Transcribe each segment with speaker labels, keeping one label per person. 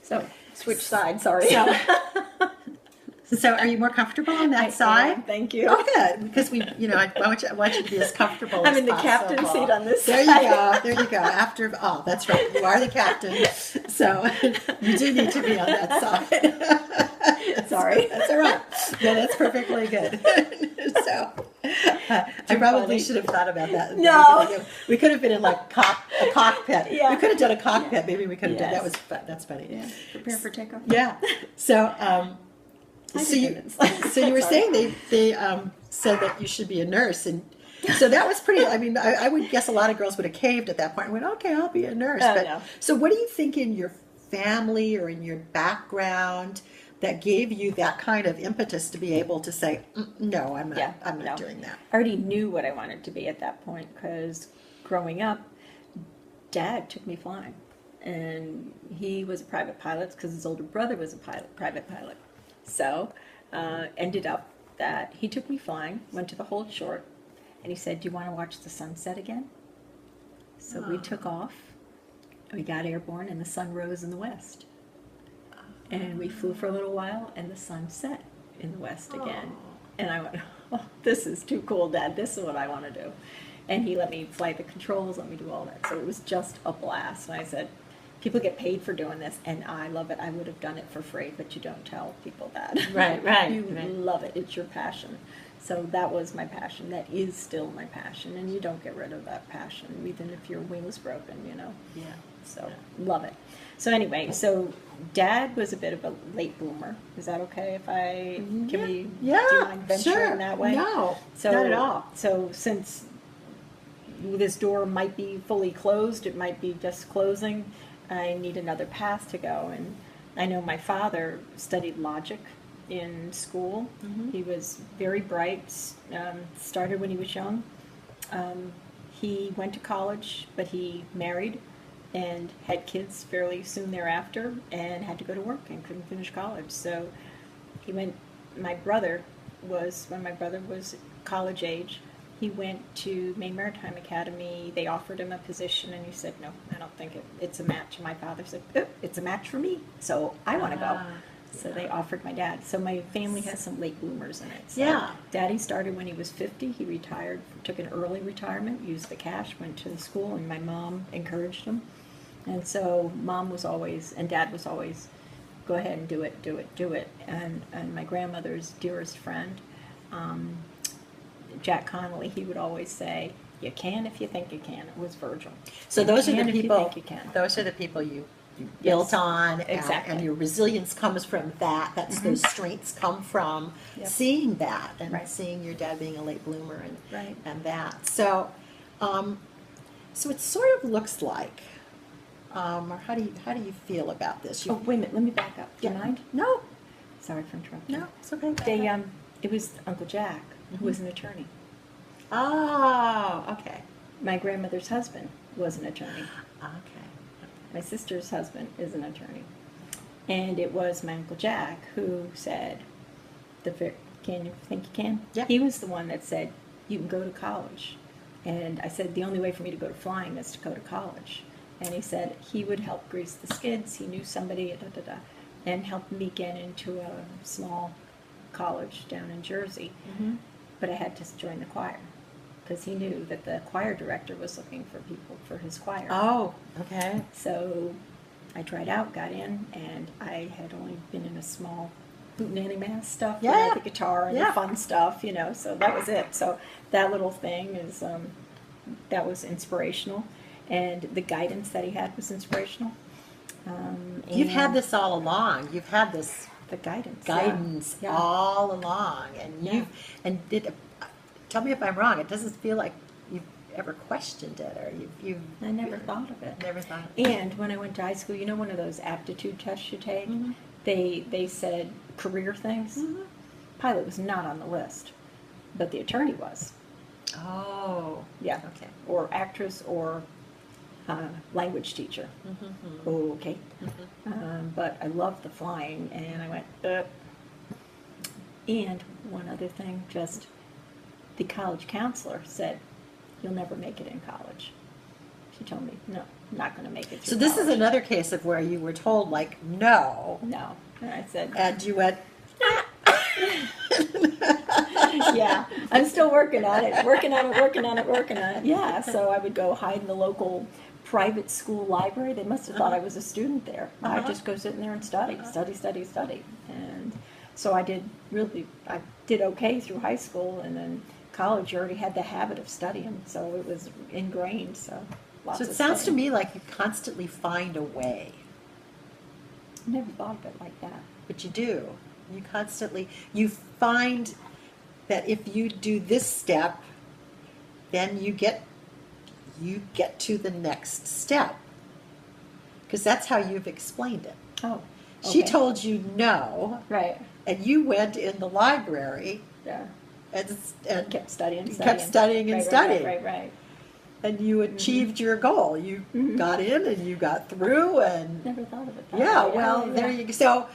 Speaker 1: So switch sides, sorry.
Speaker 2: So are you more comfortable on that side?
Speaker 1: Thank you.
Speaker 2: Oh, good, because I want you to be as comfortable
Speaker 1: I'm
Speaker 2: as
Speaker 1: in the
Speaker 2: possible.
Speaker 1: captain seat on this
Speaker 2: There
Speaker 1: side.
Speaker 2: you go. There you go. That's right. You are the captain, so you do need to be on that side.
Speaker 1: Sorry.
Speaker 2: That's all right. No, that's perfectly good. So I probably should have thought about that.
Speaker 1: No.
Speaker 2: We could have been in like a cockpit.
Speaker 1: Yeah.
Speaker 2: We could have done a cockpit. Maybe we could have done
Speaker 1: Yes.
Speaker 2: that. Was fun. That's funny.
Speaker 1: Yeah. Prepare for takeoff.
Speaker 2: Yeah. So. So you were saying they said that you should be a nurse, and so that was pretty. I mean, I would guess a lot of girls would have caved at that point and went, "Okay, I'll be a nurse."
Speaker 1: Oh,
Speaker 2: But
Speaker 1: no.
Speaker 2: so, what do you think in your family or in your background that gave you that kind of impetus to be able to say, "No, I'm not doing that."
Speaker 1: I already knew what I wanted to be at that point because growing up, Dad took me flying, and he was a private pilot because his older brother was a private pilot. So, ended up that he took me flying, went to the hold short, and he said, "Do you want to watch the sunset again?" So we took off, we got airborne, and the sun rose in the west. And we flew for a little while, and the sun set in the west again. And I went, "Oh, this is too cool, Dad. This is what I want to do." And he let me fly the controls, let me do all that. So it was just a blast. And I said, people get paid for doing this, and I love it. I would have done it for free, but you don't tell people that.
Speaker 2: Right.
Speaker 1: You love it. It's your passion. So that was my passion. That is still my passion, and you don't get rid of that passion, even if your wing's broken,
Speaker 2: Yeah.
Speaker 1: So love it. So anyway, so Dad was a bit of a late bloomer. Is that okay if can we do you mind venturing that way?
Speaker 2: No,
Speaker 1: So,
Speaker 2: not at all.
Speaker 1: So since this door might be fully closed, it might be just closing, I need another path to go. And I know my father studied logic in school. He was very bright, started when he was young. He went to college, but he married and had kids fairly soon thereafter and had to go to work and couldn't finish college. So he went, when my brother was college age, he went to Maine Maritime Academy. They offered him a position, and he said, "No, I don't think it's a match." And my father said, "Oh, it's a match for me, so I want to go." So they offered my dad. So my family has some late bloomers in it. So Daddy started when he was 50. He retired, took an early retirement, used the cash, went to school, and my mom encouraged him. And so Mom was always, and Dad was always, "Go ahead and do it, do it, do it." And my grandmother's dearest friend, Jack Connolly, he would always say, "You can if you think you can." It was Virgil.
Speaker 2: So
Speaker 1: You
Speaker 2: those are
Speaker 1: can
Speaker 2: the
Speaker 1: if you
Speaker 2: people.
Speaker 1: think you can.
Speaker 2: Those are the people you built on,
Speaker 1: Exactly.
Speaker 2: and your resilience comes from that. That's those strengths come from seeing that and seeing your dad being a late bloomer and that. So, so it sort of looks like. Or how do you feel about this?
Speaker 1: Oh, wait a minute. Let me back up. Do you mind?
Speaker 2: No.
Speaker 1: Sorry for interrupting.
Speaker 2: No, it's okay.
Speaker 1: They it was Uncle Jack who was an attorney.
Speaker 2: Oh, okay.
Speaker 1: My grandmother's husband was an attorney.
Speaker 2: Okay.
Speaker 1: My sister's husband is an attorney. And it was my Uncle Jack who said, "Can you think you can?"
Speaker 2: Yeah.
Speaker 1: He was the one that said, "You can go to college." And I said, "The only way for me to go to flying is to go to college." And he said he would help grease the skids. He knew somebody, and helped me get into a small college down in Jersey. But I had to join the choir because he knew that the choir director was looking for people for his choir.
Speaker 2: Oh, okay.
Speaker 1: So I tried out, got in, and I had only been in a small hootenanny mass stuff, the guitar and the fun stuff, so that was it. So that little thing is, that was inspirational, and the guidance that he had was inspirational.
Speaker 2: You've had this all along. You've had this
Speaker 1: the guidance
Speaker 2: all along, and tell me if I'm wrong. It doesn't feel like you've ever questioned it, or you've.
Speaker 1: I never thought of it.
Speaker 2: Never thought of it.
Speaker 1: And when I went to high school, one of those aptitude tests you take, they said career things. Pilot was not on the list, but the attorney was.
Speaker 2: Oh.
Speaker 1: Yeah.
Speaker 2: Okay.
Speaker 1: Or actress or language teacher. Okay. But I loved the flying, and I went, And one other thing, just the college counselor said, "You'll never make it in college." She told me, no, I'm not going to make it through
Speaker 2: So this is
Speaker 1: college.
Speaker 2: another case of where you were told, like, no.
Speaker 1: No. And I said,
Speaker 2: And you went,
Speaker 1: yeah, I'm still working on it, working on it, working on it, working on it. Yeah, so I would go hide in the local private school library. They must have thought I was a student there. I'd just go sit in there and study. And so I did okay through high school, and then college you already had the habit of studying, so it was ingrained, so lots
Speaker 2: so it
Speaker 1: of
Speaker 2: sounds to
Speaker 1: studying.
Speaker 2: me like you constantly find a way.
Speaker 1: I never thought of it like that.
Speaker 2: But you do. You find that if you do this step, then you get to the next step. Because that's how you've explained it.
Speaker 1: Oh,
Speaker 2: She
Speaker 1: okay.
Speaker 2: told you no,
Speaker 1: Right,
Speaker 2: and you went in the library
Speaker 1: yeah.
Speaker 2: and
Speaker 1: Kept studying,
Speaker 2: kept studying and
Speaker 1: Right,
Speaker 2: studying.
Speaker 1: Right.
Speaker 2: And you achieved your goal. You got in and you got through, and
Speaker 1: Never thought of it that
Speaker 2: yeah,
Speaker 1: way.
Speaker 2: well, there you go.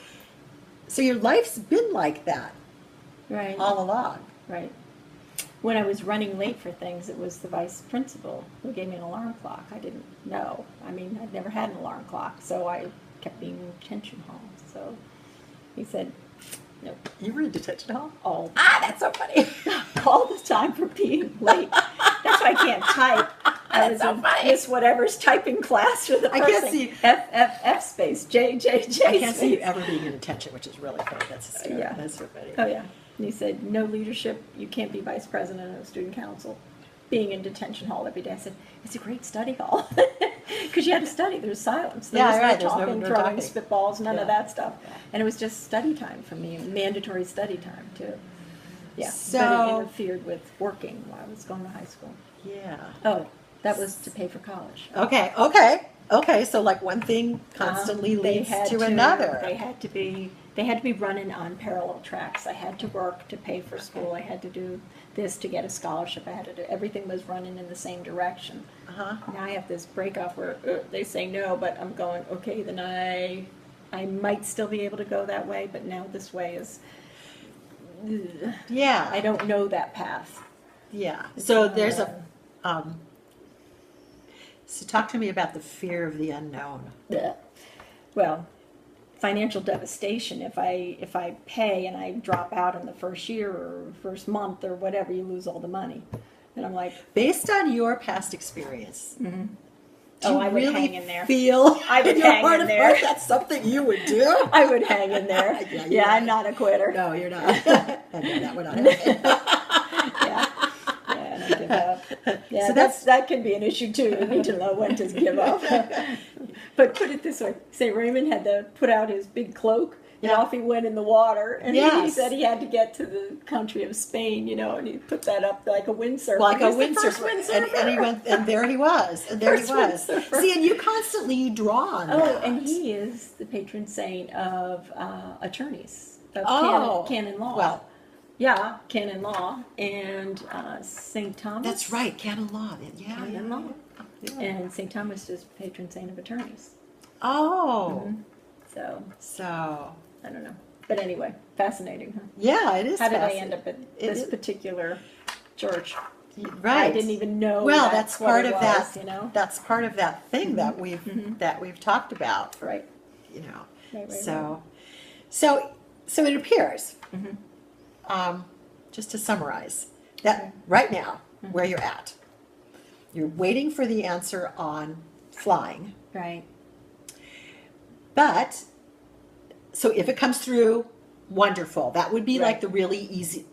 Speaker 2: So your life's been like that
Speaker 1: Right.
Speaker 2: all along.
Speaker 1: Right. When I was running late for things, it was the vice principal who gave me an alarm clock. I didn't know. I mean, I'd never had an alarm clock, so I kept being in detention hall. So he said, no,
Speaker 2: You were in detention hall?
Speaker 1: all
Speaker 2: That's so funny.
Speaker 1: all the time for being late. That's why I can't type. I was
Speaker 2: so
Speaker 1: in
Speaker 2: funny.
Speaker 1: Miss Whatever's typing class for the
Speaker 2: I
Speaker 1: first
Speaker 2: can't
Speaker 1: thing.
Speaker 2: see-
Speaker 1: F space J
Speaker 2: I can't see you
Speaker 1: space.
Speaker 2: ever being in detention, which is really funny. That's hysterical.
Speaker 1: Yeah.
Speaker 2: That's so funny.
Speaker 1: Oh yeah. And he said, no leadership. You can't be vice president of student council. Being in detention hall every day. I said, it's a great study hall. Because you had to study. There was silence. There
Speaker 2: Yeah,
Speaker 1: was
Speaker 2: right.
Speaker 1: no
Speaker 2: There's no-
Speaker 1: talking,
Speaker 2: no
Speaker 1: throwing
Speaker 2: talking.
Speaker 1: spitballs, none
Speaker 2: Yeah.
Speaker 1: of that stuff.
Speaker 2: Yeah.
Speaker 1: And it was just study time for me, mandatory study time too. Yeah. But
Speaker 2: So-
Speaker 1: it interfered with working while I was going to high school.
Speaker 2: Yeah.
Speaker 1: Oh, that was to pay for college.
Speaker 2: Okay. So like one thing constantly
Speaker 1: They
Speaker 2: leads
Speaker 1: had
Speaker 2: to another.
Speaker 1: They had to be running on parallel tracks. I had to work to pay for school. I had to do this to get a scholarship. I had to do everything was running in the same direction.
Speaker 2: Uh-huh.
Speaker 1: Now I have this break off where they say no, but I'm going okay. Then I might still be able to go that way, but now this way is.
Speaker 2: Yeah.
Speaker 1: I don't know that path.
Speaker 2: Yeah. So there's so talk to me about the fear of the unknown.
Speaker 1: Bleh. Well, financial devastation. If I pay and I drop out in the first year or first month or whatever, you lose all the money. And I'm like,
Speaker 2: Based on your past experience, do
Speaker 1: oh,
Speaker 2: you
Speaker 1: I would
Speaker 2: really
Speaker 1: hang in there.
Speaker 2: feel
Speaker 1: I would
Speaker 2: in your
Speaker 1: hang
Speaker 2: heart
Speaker 1: in
Speaker 2: of
Speaker 1: there.
Speaker 2: hearts that's something you would do?
Speaker 1: I would hang in there.
Speaker 2: Yeah,
Speaker 1: Yeah,
Speaker 2: you're
Speaker 1: I'm
Speaker 2: right.
Speaker 1: not a quitter.
Speaker 2: No, you're not. I know that would not happen.
Speaker 1: Yeah, and I give up. Yeah,
Speaker 2: So
Speaker 1: that can be an issue too. You need to know when to give up. But put it this way: St. Raymond had to put out his big cloak, and
Speaker 2: Yeah.
Speaker 1: off he went in the water. And he
Speaker 2: Yes.
Speaker 1: said he had to get to the country of Spain, and he put that up like a windsurfer.
Speaker 2: Like
Speaker 1: He
Speaker 2: a
Speaker 1: was the
Speaker 2: windsurfer.
Speaker 1: first
Speaker 2: And he went, and there he was. And there
Speaker 1: First
Speaker 2: he was.
Speaker 1: windsurfer.
Speaker 2: See, and you constantly draw on
Speaker 1: Oh,
Speaker 2: that.
Speaker 1: and he is the patron saint of attorneys, of
Speaker 2: Oh,
Speaker 1: canon law.
Speaker 2: well.
Speaker 1: Yeah, canon law, and St. Thomas.
Speaker 2: That's right, canon law. Yeah,
Speaker 1: Canon
Speaker 2: yeah,
Speaker 1: law.
Speaker 2: yeah.
Speaker 1: And St. Thomas is patron saint of attorneys.
Speaker 2: Oh,
Speaker 1: So,
Speaker 2: so
Speaker 1: I don't know. But anyway, fascinating, huh?
Speaker 2: yeah, it is.
Speaker 1: How did I
Speaker 2: fascinating.
Speaker 1: end up at
Speaker 2: It
Speaker 1: this
Speaker 2: is-
Speaker 1: particular church?
Speaker 2: Right.
Speaker 1: I didn't even know.
Speaker 2: Well, that's
Speaker 1: what
Speaker 2: part
Speaker 1: it
Speaker 2: of
Speaker 1: was,
Speaker 2: that. That's part of that thing that we've talked about.
Speaker 1: Right.
Speaker 2: You know.
Speaker 1: Right.
Speaker 2: So it appears. Just to summarize, that right now where you're at, you're waiting for the answer on flying.
Speaker 1: Right.
Speaker 2: But so if it comes through, wonderful. That would be like the really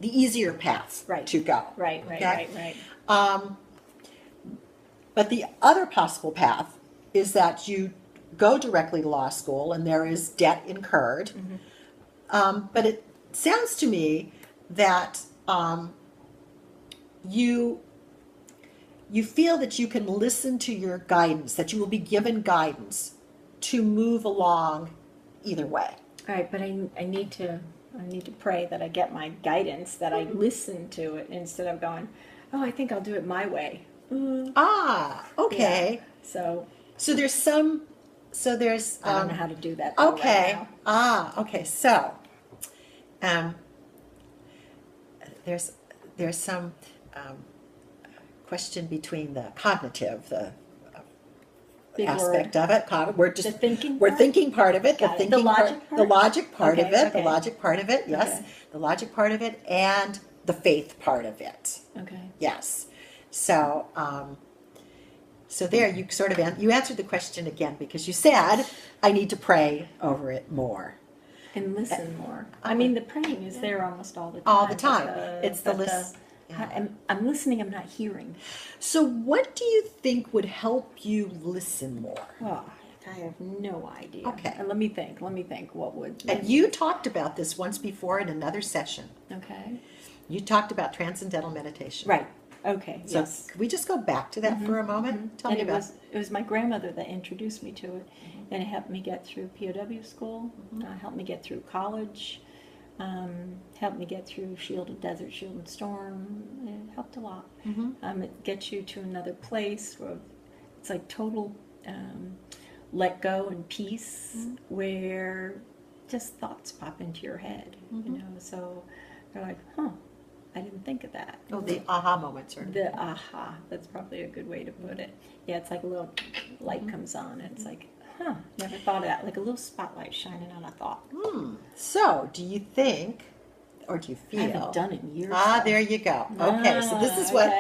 Speaker 2: easier path
Speaker 1: Right.
Speaker 2: to go.
Speaker 1: Right.
Speaker 2: Okay? But the other possible path is that you go directly to law school and there is debt incurred. But it sounds to me that you feel that you can listen to your guidance, that you will be given guidance to move along either way.
Speaker 1: Right, but I need to pray that I get my guidance, that I listen to it instead of going, oh, I think I'll do it my way.
Speaker 2: Okay.
Speaker 1: Yeah.
Speaker 2: So there's
Speaker 1: I don't know how to do that. though
Speaker 2: okay.
Speaker 1: Right now.
Speaker 2: Okay. So, there's some question between the cognitive, the
Speaker 1: Big
Speaker 2: aspect
Speaker 1: word.
Speaker 2: of it. We're just
Speaker 1: The thinking
Speaker 2: we're
Speaker 1: part?
Speaker 2: thinking part of it.
Speaker 1: Got
Speaker 2: The
Speaker 1: it.
Speaker 2: thinking
Speaker 1: The logic
Speaker 2: the
Speaker 1: part?
Speaker 2: logic part of
Speaker 1: Okay,
Speaker 2: it.
Speaker 1: okay.
Speaker 2: The logic part of it. Yes,
Speaker 1: Okay.
Speaker 2: the logic part of it, and the faith part of it.
Speaker 1: Okay.
Speaker 2: Yes. So, so there you sort of you answered the question again because you said I need to pray over it more.
Speaker 1: And listen more. I mean, the praying is there almost all the time.
Speaker 2: All the time.
Speaker 1: But
Speaker 2: It's the list.
Speaker 1: I'm listening, I'm not hearing.
Speaker 2: So what do you think would help you listen more?
Speaker 1: Oh, I have no idea.
Speaker 2: Okay.
Speaker 1: And let me think. What would...
Speaker 2: And you talked about this once before in another session.
Speaker 1: Okay.
Speaker 2: You talked about transcendental meditation.
Speaker 1: Right. Okay.
Speaker 2: So
Speaker 1: Yes.
Speaker 2: could we just go back to that for a moment? Tell
Speaker 1: And
Speaker 2: me
Speaker 1: it
Speaker 2: about
Speaker 1: it was my grandmother that introduced me to it, and it helped me get through POW school, helped me get through college, helped me get through Shield and Desert, Shield and Storm. It helped a lot. It gets you to another place where it's like total let go and peace, where just thoughts pop into your head, you know. So you're like, huh, I didn't think of that.
Speaker 2: Oh, the aha moments. Or
Speaker 1: The aha, that's probably a good way to put it. Yeah, it's like a little light comes on, and it's like, huh, never thought of that. Like a little spotlight shining on a thought.
Speaker 2: So, do you think, or do you feel?
Speaker 1: I haven't done it in years.
Speaker 2: There you go. Okay, so this is what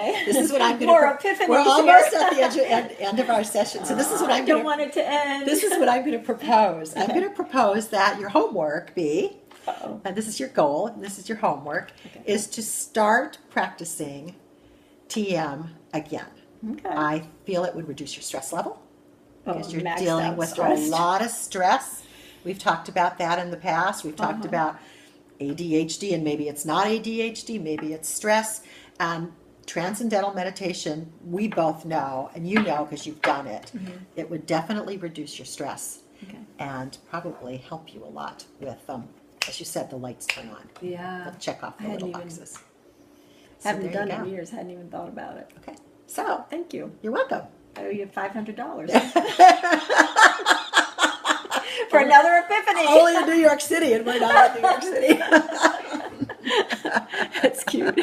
Speaker 2: I'm going to.
Speaker 1: More epiphanies
Speaker 2: We're almost
Speaker 1: here.
Speaker 2: at the end of our session. So this is what I'm
Speaker 1: I
Speaker 2: going
Speaker 1: don't want it to end.
Speaker 2: This is what I'm going to propose. I'm going to propose that your homework be,
Speaker 1: Uh-oh.
Speaker 2: and this is your goal, and this is your homework, is to start practicing TM again.
Speaker 1: Okay.
Speaker 2: I feel it would reduce your stress level because you're
Speaker 1: maxed
Speaker 2: dealing
Speaker 1: out
Speaker 2: with
Speaker 1: stress.
Speaker 2: a lot of stress. We've talked about that in the past. We've talked about ADHD, and maybe it's not ADHD, maybe it's stress. And transcendental meditation, we both know, and you know because you've done it, it would definitely reduce your stress and probably help you a lot with, as you said, the lights turn on.
Speaker 1: Yeah.
Speaker 2: They'll check off the little boxes. So
Speaker 1: Haven't
Speaker 2: there
Speaker 1: done
Speaker 2: you
Speaker 1: it
Speaker 2: go.
Speaker 1: in years. Hadn't even thought about it.
Speaker 2: Okay. So,
Speaker 1: Thank you.
Speaker 2: you're welcome.
Speaker 1: I owe you $500 for another epiphany.
Speaker 2: Only in New York City, and we're not in New York City.
Speaker 1: That's cute.